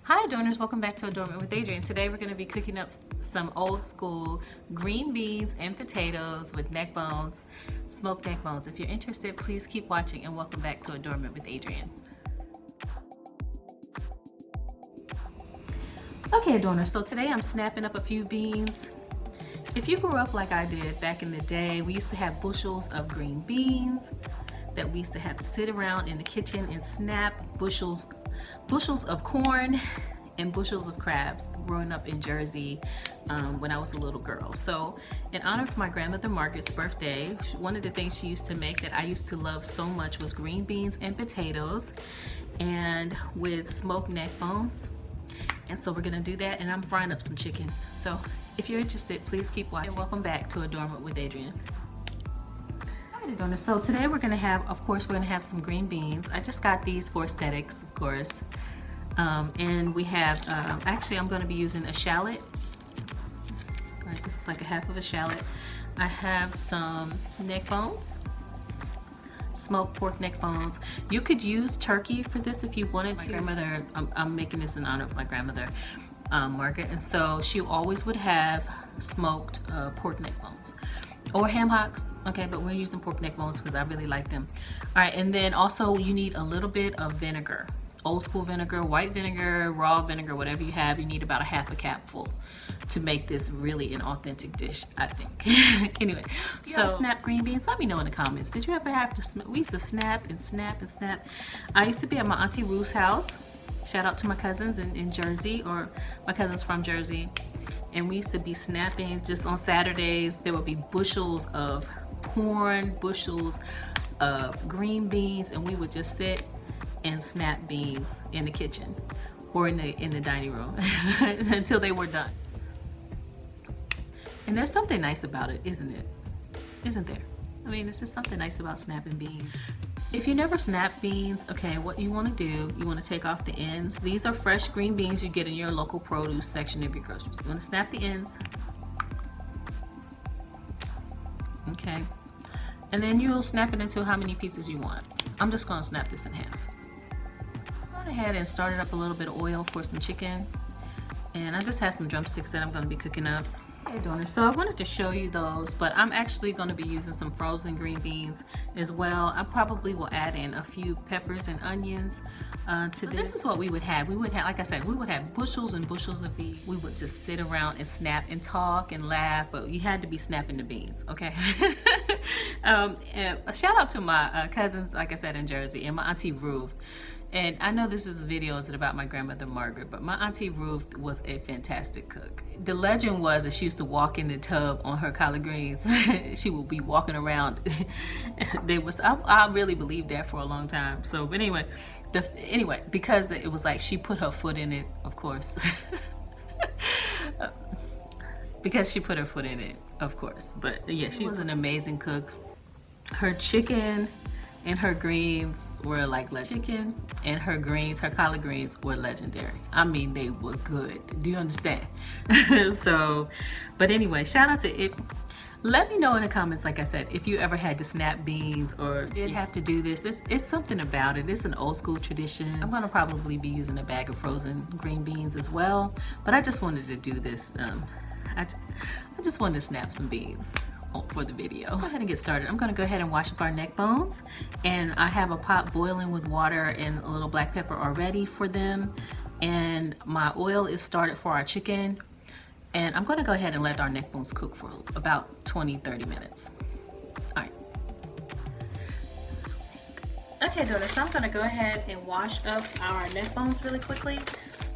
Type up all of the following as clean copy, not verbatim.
Hi Adorners, welcome back to Adornment with Adrienne. Today we're going to be cooking up some old school green beans and potatoes with neck bones, smoked neck bones. If you're interested, please keep watching and welcome back to Adornment with Adrienne. Okay Adorners, so today I'm snapping up a few beans. If you grew up like I did back in the day, we used to have bushels of green beans that we used to have to sit around in the kitchen and snap, bushels of corn and bushels of crabs growing up in Jersey when I was a little girl. So in honor of my grandmother Margaret's birthday, one of the things she used to make that I used to love so much was green beans and potatoes and with smoked neck bones. And so we're gonna do that, and I'm frying up some chicken. So if you're interested, please keep watching. And welcome back to Adornment with Adrienne. So today we're gonna have, of course, we're gonna have some green beans. I just got these for aesthetics, of course. And we have, actually I'm gonna be using a shallot. All right, this is like a half of a shallot. I have some neck bones, smoked pork neck bones. You could use turkey for this if you wanted to. My grandmother, I'm making this in honor of my grandmother, Margaret, and so she always would have smoked pork neck bones. Or ham hocks, okay, but we're using pork neck bones because I really like them. All right, and then also you need a little bit of vinegar, old school vinegar, white vinegar, raw vinegar, whatever you have. You need about a half a capful to make this really an authentic dish, I think. Anyway, so snap green beans. Let me know in the comments. Did you ever have to? We used to snap and snap and snap. I used to be at my Auntie Ruth's house. Shout out to my cousins in Jersey, or my cousins from Jersey. And we used to be snapping just on Saturdays. There would be bushels of corn, bushels of green beans, and we would just sit and snap beans in the kitchen or in the dining room until they were done. And there's something nice about it, isn't it? Isn't there? I mean, it's just something nice about snapping beans. If you never snap beans, okay, what you want to do, you want to take off the ends. These are fresh green beans you get in your local produce section of your groceries. You want to snap the ends. Okay. And then you'll snap it into how many pieces you want. I'm just going to snap this in half. Go ahead and start it up a little bit of oil for some chicken. And I just have some drumsticks that I'm going to be cooking up. Hey Adorners, so I wanted to show you those, but I'm actually going to be using some frozen green beans as well. I probably will add in a few peppers and onions to this. This is what we would have. We would have, like I said, we would have bushels and bushels of these. We would just sit around and snap and talk and laugh, but you had to be snapping the beans, okay? And a shout out to my cousins, like I said, in Jersey, and my Auntie Ruth. And I know this is videos about my grandmother Margaret, but my Auntie Ruth was a fantastic cook. The legend was that she used to walk in the tub on her collard greens. She would be walking around. I really believed that for a long time. So, but anyway, because it was like she put her foot in it, of course. Because she put her foot in it, of course. But yeah, she was an amazing cook. Her chicken and her greens were like chicken, and her greens, her collard greens, were legendary. I mean, they were good. Do you understand? So, but anyway, shout out to it. Let me know in the comments, like I said, if you ever had to snap beans or did have to do this. It's something about it. It's an old school tradition. I'm gonna probably be using a bag of frozen green beans as well, but I just wanted to do this. I just wanted to snap some beans for the video. Let's go ahead and get started. I'm going to go ahead and wash up our neck bones, and I have a pot boiling with water and a little black pepper already for them, and my oil is started for our chicken, and I'm going to go ahead and let our neck bones cook for about 20-30 minutes. All right. Okay, Adorners, so I'm going to go ahead and wash up our neck bones really quickly.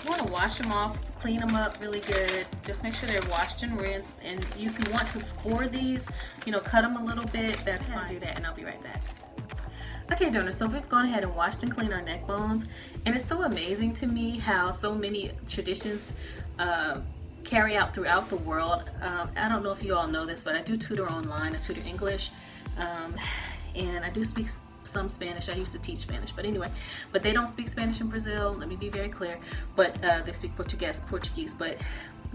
You want to wash them off, clean them up really good. Just make sure they're washed and rinsed. And if you want to score these, you know, cut them a little bit, that's fine. Do that, and I'll be right back. Okay, Adorners, so we've gone ahead and washed and cleaned our neck bones. And it's so amazing to me how so many traditions carry out throughout the world. I don't know if you all know this, but I do tutor online. I tutor English, and I do speak some Spanish. I used to teach Spanish, but anyway, but they don't speak Spanish in Brazil, let me be very clear, but they speak Portuguese. But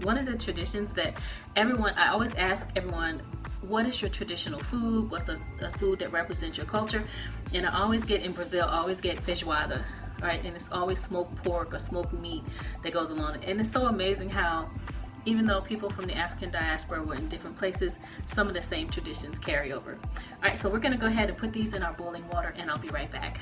one of the traditions that I always ask everyone, what is your traditional food? What's a food that represents your culture? And I always get, in Brazil, I always get feijoada. right? And it's always smoked pork or smoked meat that goes along it. And it's so amazing how even though people from the African diaspora were in different places, some of the same traditions carry over. All right, so we're gonna go ahead and put these in our boiling water, and I'll be right back.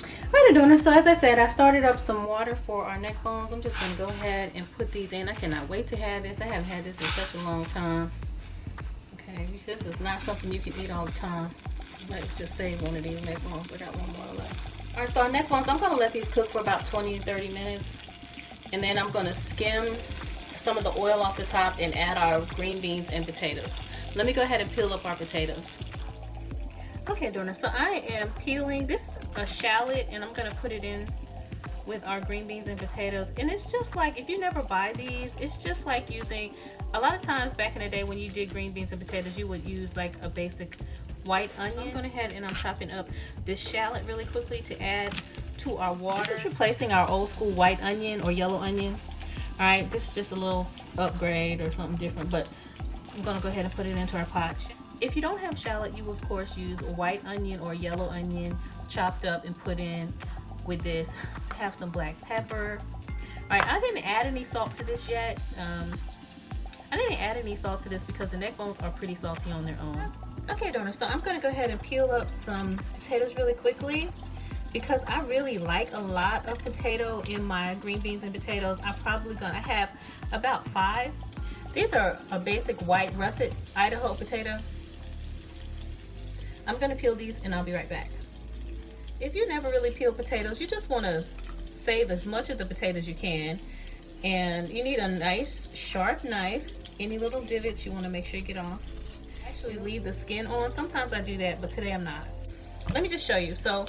All right, Adorners, so as I said, I started up some water for our neck bones. I'm just gonna go ahead and put these in. I cannot wait to have this. I haven't had this in such a long time. Okay, this is not something you can eat all the time. Let's just save one of these neck bones. We got one more left. All right, so our neck bones, I'm gonna let these cook for about 20 to 30 minutes. And then I'm gonna skim some of the oil off the top and add our green beans and potatoes. Let me go ahead and peel up our potatoes. Okay, Adorners, so I am peeling this a shallot, and I'm gonna put it in with our green beans and potatoes. And it's just like, if you never buy these, it's just like using, a lot of times back in the day when you did green beans and potatoes, you would use like a basic white onion. I'm going ahead and I'm chopping up this shallot really quickly to add to our water. This is replacing our old school white onion or yellow onion. All right, this is just a little upgrade or something different, but I'm gonna go ahead and put it into our pot. If you don't have shallot, you of course use a white onion or yellow onion chopped up and put in with this. Have some black pepper. All right, I didn't add any salt to this yet. I didn't add any salt to this because the neck bones are pretty salty on their own. Okay, Adorners, so I'm gonna go ahead and peel up some potatoes really quickly, because I really like a lot of potato in my green beans and potatoes. I have about 5. These are a basic white russet Idaho potato. I'm gonna peel these and I'll be right back. If you never really peel potatoes, you just wanna save as much of the potatoes you can. And you need a nice sharp knife. Any little divots you wanna make sure you get off. Actually leave the skin on. Sometimes I do that, but today I'm not. Let me just show you. So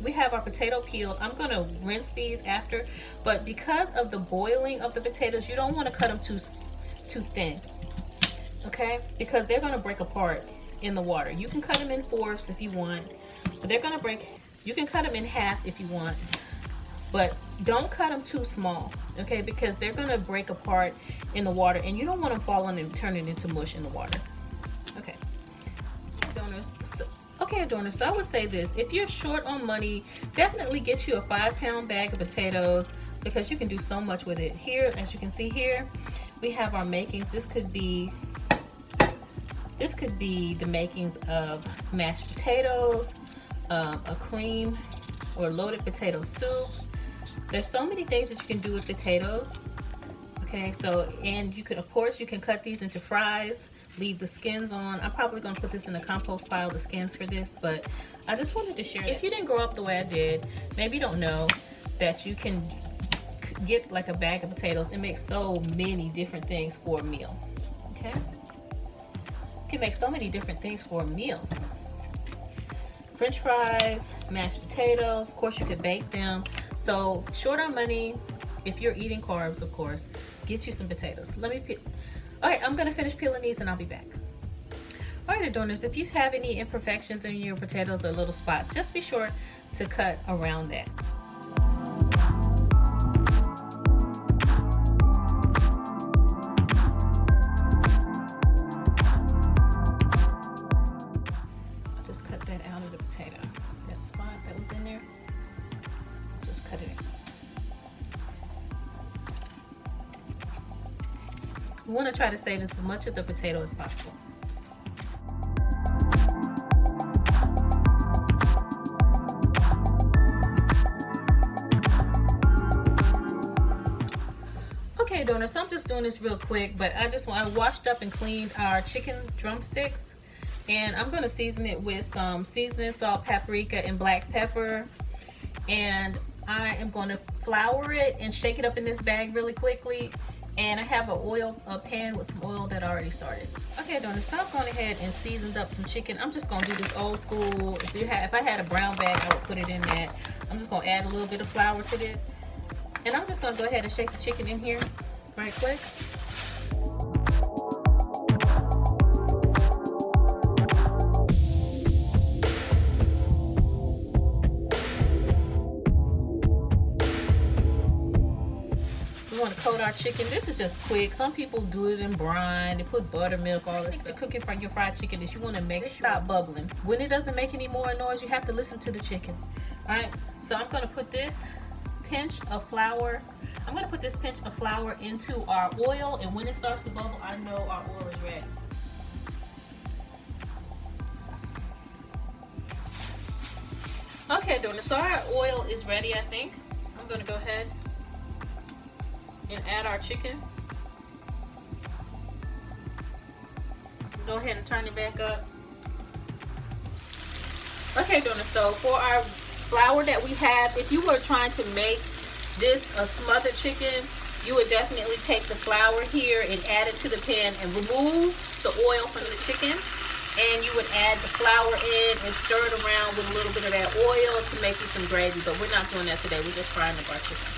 we have our potato peeled. I'm gonna rinse these after, but because of the boiling of the potatoes, you don't want to cut them too thin, okay? Because they're gonna break apart in the water. You can cut them in 4ths if you want, but they're gonna break. You can cut them in half if you want, but don't cut them too small, okay? Because they're gonna break apart in the water, and you don't want them falling and turning into mush in the water. Okay, Adorners, so I would say this: if you're short on money, definitely get you a 5-pound bag of potatoes, because you can do so much with it. Here, as you can see here, we have our makings. This could be the makings of mashed potatoes, a cream or loaded potato soup. There's so many things that you can do with potatoes. Okay, so, and you could, of course, you can cut these into fries, leave the skins on. I'm probably gonna put this in the compost pile, the skins for this, but I just wanted to share that. If you didn't grow up the way I did, maybe you don't know that you can get like a bag of potatoes and make so many different things for a meal, okay? You can make so many different things for a meal. French fries, mashed potatoes, of course you could bake them. So short on money, if you're eating carbs, of course, get you some potatoes. Let me peel. All right, I'm gonna finish peeling these and I'll be back. All right, Adorners, if you have any imperfections in your potatoes or little spots, just be sure to cut around that. I'll just cut that out of the potato. That spot that was in there, just cut it out. You want to try to save as much of the potato as possible. Okay, Adorners, so I'm just doing this real quick, but I washed up and cleaned our chicken drumsticks, and I'm going to season it with some seasoning, salt, paprika, and black pepper. And I am going to flour it and shake it up in this bag really quickly. And I have a pan with some oil that I already started. Okay, Adorners, so I've gone ahead and seasoned up some chicken. I'm just gonna do this old school. If I had a brown bag, I would put it in that. I'm just gonna add a little bit of flour to this. And I'm just gonna go ahead and shake the chicken in here right quick. We want to coat our chicken. This is just quick. Some people do it in brine. They put buttermilk, all this stuff. To cooking for your fried chicken is you want to make sure it stop bubbling. When it doesn't make any more noise, you have to listen to the chicken. All right, so I'm gonna put this pinch of flour. I'm gonna put this pinch of flour into our oil, and when it starts to bubble, I know our oil is ready. Okay, Adorners, so our oil is ready, I think. I'm gonna go ahead and add our chicken. Go ahead and turn it back up. Okay, Adorners, so for our flour that we have, if you were trying to make this a smothered chicken, you would definitely take the flour here and add it to the pan and remove the oil from the chicken. And you would add the flour in and stir it around with a little bit of that oil to make you some gravy. But we're not doing that today. We're just frying up our chicken.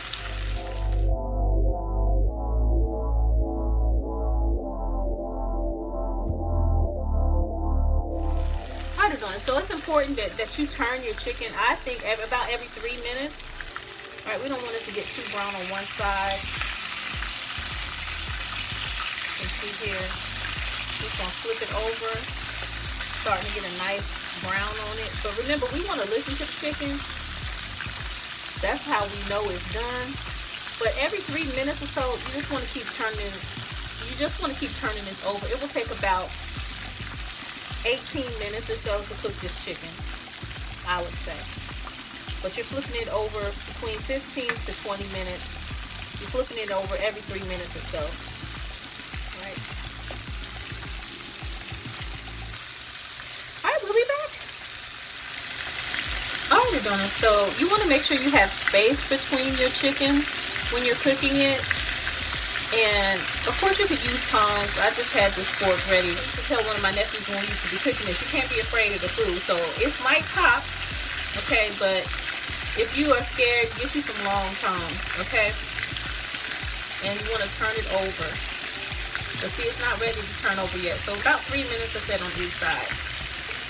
Alright, Adorners, so it's important that you turn your chicken, I think, about every 3 minutes. Alright, we don't want it to get too brown on one side. You can see here. Just gonna flip it over. Starting to get a nice brown on it. But remember, we want to listen to the chicken. That's how we know it's done. But every 3 minutes or so, you just want to keep turning this. You just want to keep turning this over. It will take about 18 minutes or so to cook this chicken, I would say. But you're flipping it over between 15 to 20 minutes. You're flipping it over every 3 minutes or so. Right. We'll be back. Alright, Adorners, so you want to make sure you have space between your chicken when you're cooking it. And of course you could use tongs. I just had this fork ready. I used to tell one of my nephews when we used to be cooking this, you can't be afraid of the food. So it might pop, okay, but if you are scared, get you some long tongs, okay? And you want to turn it over. But see, it's not ready to turn over yet. So about 3 minutes I said on each side.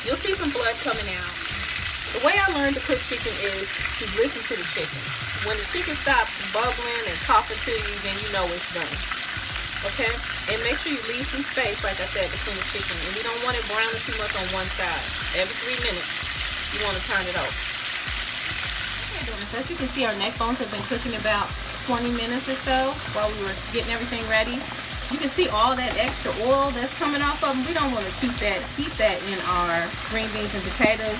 You'll see some blood coming out. The way I learned to cook chicken is to listen to the chicken. When the chicken stops bubbling and talking to you, then you know it's done. Okay? And make sure you leave some space, like I said, between the chicken. And you don't want it browning too much on one side. Every 3 minutes, you want to turn it over. Okay, Adorners, as you can see, our neck bones have been cooking about 20 minutes or so while we were getting everything ready. You can see all that extra oil that's coming off of them. We don't want to keep that in our green beans and potatoes.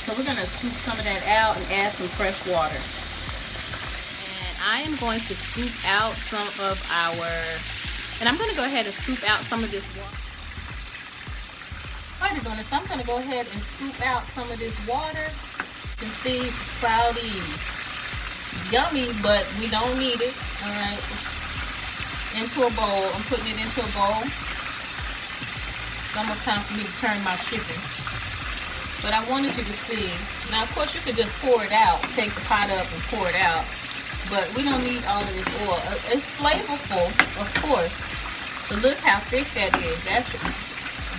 So we're going to scoop some of that out and add some fresh water. And I am going to scoop out some of and I'm going to go ahead and scoop out some of this water. Alright, Adorners, so I'm going to go ahead and scoop out some of this water. You can see it's cloudy. Yummy, but we don't need it. Alright. Into a bowl. I'm putting it into a bowl. It's almost time for me to turn my chicken. But I wanted you to see. Now, of course, you could just pour it out. Take the pot up and pour it out. But we don't need all of this oil. It's flavorful, of course. But look how thick that is.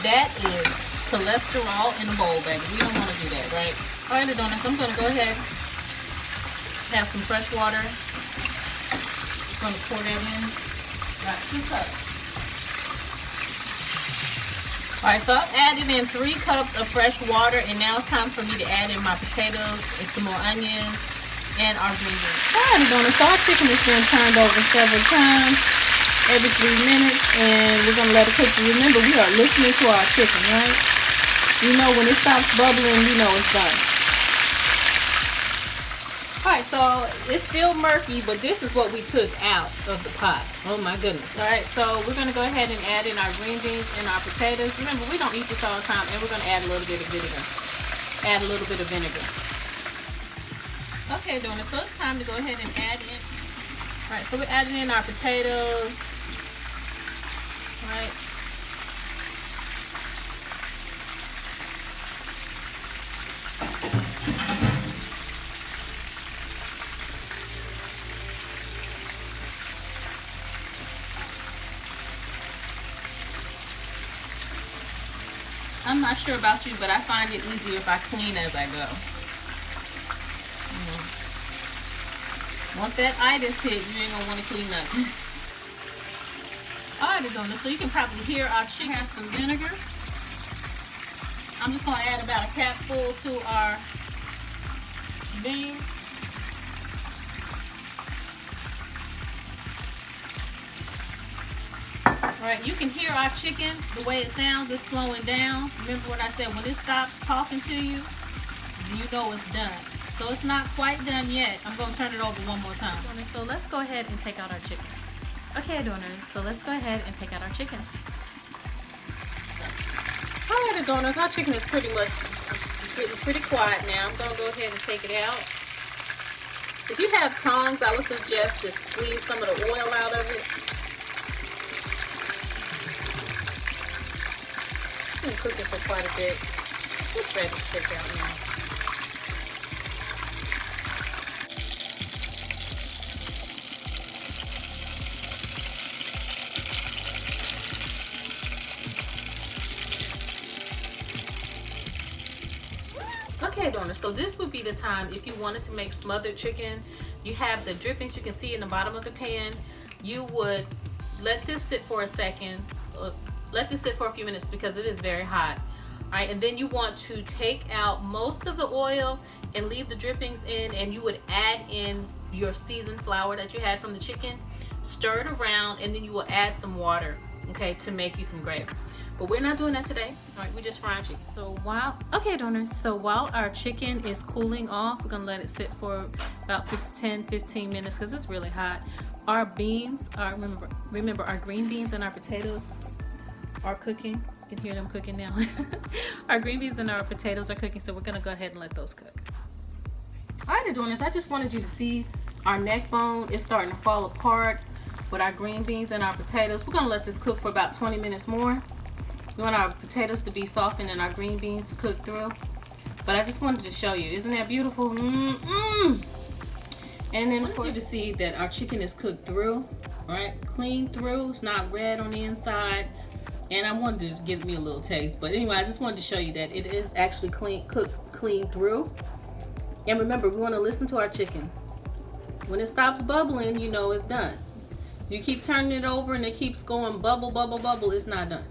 That is cholesterol in a bowl, baby. We don't want to do that, right? All right, Adorners, I'm going to go ahead. Have some fresh water. Just going to pour that in. Got 2 cups. Alright, so I've added in 3 cups of fresh water, and now it's time for me to add in my potatoes and some more onions and our green beans. Alright, Adorners, so our chicken has been turned over several times, every 3 minutes, and we're going to let it cook. Remember, we are listening to our chicken, right? You know, when it stops bubbling, you know it's done. Alright, so it's still murky, but this is what we took out of the pot. Oh my goodness. Alright, so we're going to go ahead and add in our green beans and our potatoes. Remember, we don't eat this all the time, and we're going to add a little bit of vinegar. Add a little bit of vinegar. Okay, Adorners, so it's time to go ahead and add in. Alright, so we're adding in our potatoes. Alright. I'm not sure about you, but I find it easier if I clean as I go. Once that itis hit, you ain't gonna want to clean nothing. Alright, Adorners, so you can probably hear our chicken have some vinegar. I'm just gonna add about a capful to our beans. Alright, you can hear our chicken, the way it sounds, it's slowing down. Remember what I said, when it stops talking to you, you know it's done. So it's not quite done yet. I'm going to turn it over one more time. So let's go ahead and take out our chicken. Okay, Adorners, so let's go ahead and take out our chicken. Alright, Adorners, our chicken is pretty much getting pretty quiet now. I'm going to go ahead and take it out. If you have tongs, I would suggest just squeeze some of the oil out of it. It's been cooking for quite a bit. It's ready to take out now. Okay, Adorners, so this would be the time if you wanted to make smothered chicken. You have the drippings you can see in the bottom of the pan. You would let this sit for a second. Let this sit for a few minutes because it is very hot. All right, and then you want to take out most of the oil and leave the drippings in, and you would add in your seasoned flour that you had from the chicken. Stir it around, and then you will add some water, okay, to make you some gravy. But we're not doing that today. All right, we're just frying chicken. So okay, Adorners, so while our chicken is cooling off, we're gonna let it sit for about 10-15 minutes because it's really hot. Our beans are, remember our green beans and our potatoes are cooking. You can hear them cooking now. Our green beans and our potatoes are cooking, so we're gonna go ahead and let those cook. All right, Adorners, I just wanted you to see our neck bone is starting to fall apart with our green beans and our potatoes. We're gonna let this cook for about 20 minutes more. We want our potatoes to be softened and our green beans to cook through. But I just wanted to show you. Isn't that beautiful? And then I want you to see that our chicken is cooked through, right? Clean through. It's not red on the inside. And I wanted to just give me a little taste. But anyway, I just wanted to show you that it is actually cooked clean through. And remember, we want to listen to our chicken. When it stops bubbling, you know it's done. You keep turning it over and it keeps going bubble, bubble, bubble, it's not done.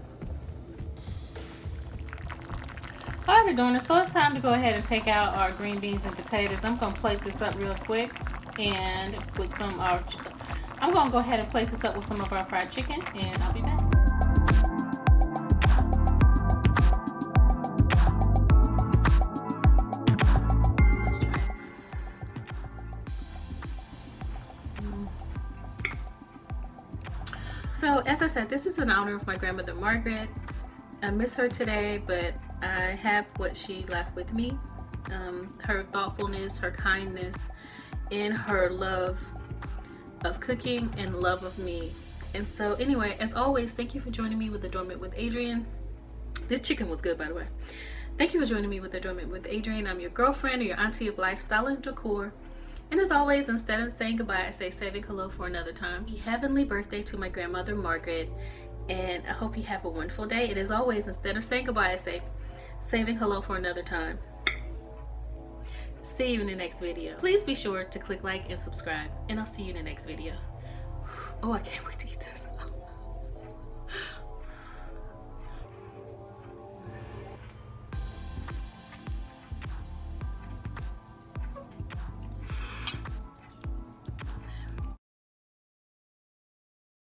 Alright, Adorners, so it's time to go ahead and take out our green beans and potatoes. I'm going to plate this up real quick and with some of our, I'm going to go ahead and plate this up with some of our fried chicken, and I'll be back. So as I said, this is in honor of my grandmother Margaret. I miss her today, but I have what she left with me. Her thoughtfulness, her kindness, and her love of cooking and love of me. And so anyway, as always, thank you for joining me with Adornment with Adrienne. This chicken was good, by the way. Thank you for joining me with Adornment with Adrienne. I'm your girlfriend or your auntie of lifestyle and decor. And as always, instead of saying goodbye, I say saving hello for another time. Happy heavenly birthday to my grandmother Margaret. And I hope you have a wonderful day. And as always, instead of saying goodbye, I say saving hello for another time. See you in the next video. Please be sure to click like and subscribe. And I'll see you in the next video. Oh, I can't wait to eat this.